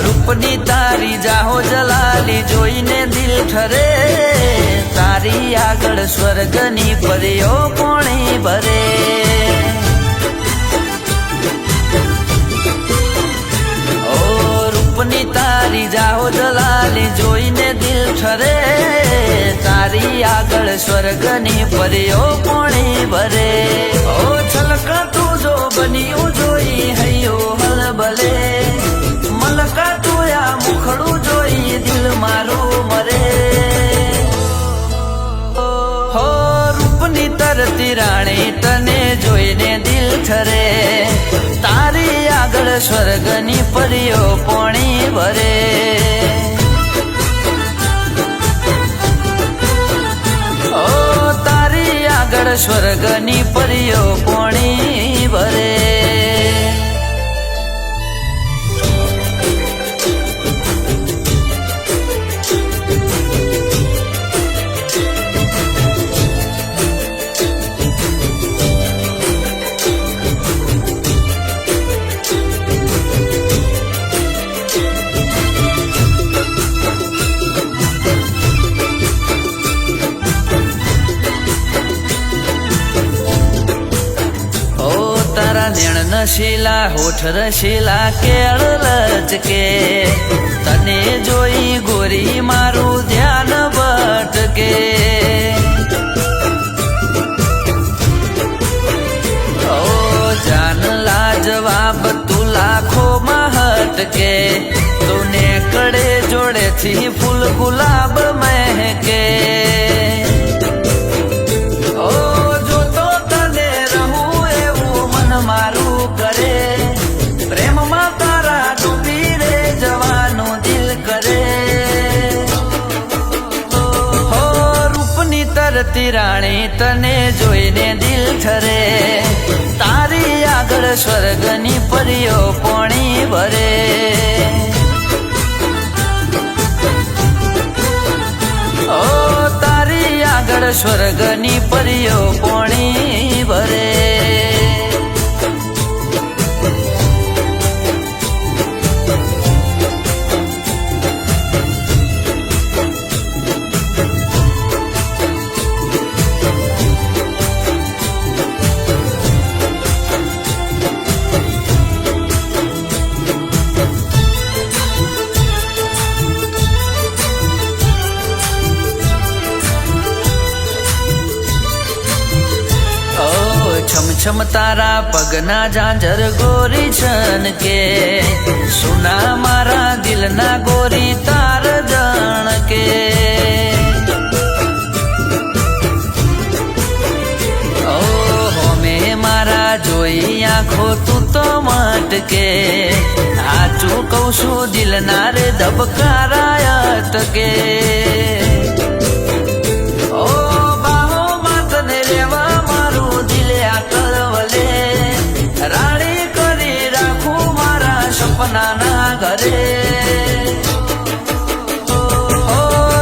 रूपनी तारी जाहो जलाली जोईने दिल ठरे तारी आगळ स्वर्गनी परियो पोणी भरे ओ रूपनी तारी जाहो जलाली जोईने दिल ठरे तारी आगळ स्वर्गनी परियो पोणी भरे ओ छलका तू जो बनियो जोई हयो हलबले मलका तोया मुखड़ू जोई दिल मारू मरे हो रूपनी तरती राणी तने जोईने दिल ठरे तारी आगळ स्वर्गनी परियो पोणी भरे ओ तारी आगळ स्वर्गनी परियो पोणी भरे नेण नशीला होठ रशीला केळ लचके तने जोई गोरी मारू ध्यान भटके ओ जान लाजवाब तू लाखो महटके तूने कड़े जोड़े थी फूल गुलाब महके मारू करे प्रेम मा तारा डूबी रे जवानो दिल करे हो रूपनी तरती राणी तने जोईने दिल ठरे तारी आगळ स्वर्गनी परियो पोणी भरे ओ तारी आगळ स्वर्गनी परियो पोणी भरे छम छम तारा पगना झांझर गोरी छन के सुना मारा दिल ना गोरी तार जन के ओ होमे मारा जोई आँखो तू तो मटके आचू कौशु दिल ना रे धबकारा अटके ओ बाहो मातने रेवा राणी करी राखू मारा सपना ना घरे ओ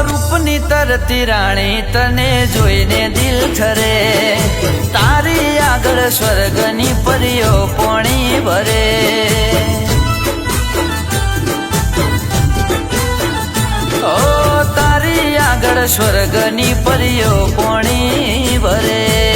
रूपनी तरती राणी तने जोईने दिल ठरे तारी आगळ स्वर्गनी परियो पोणी भरे ओ तारी आगळ स्वर्गनी परियो पोणी भरे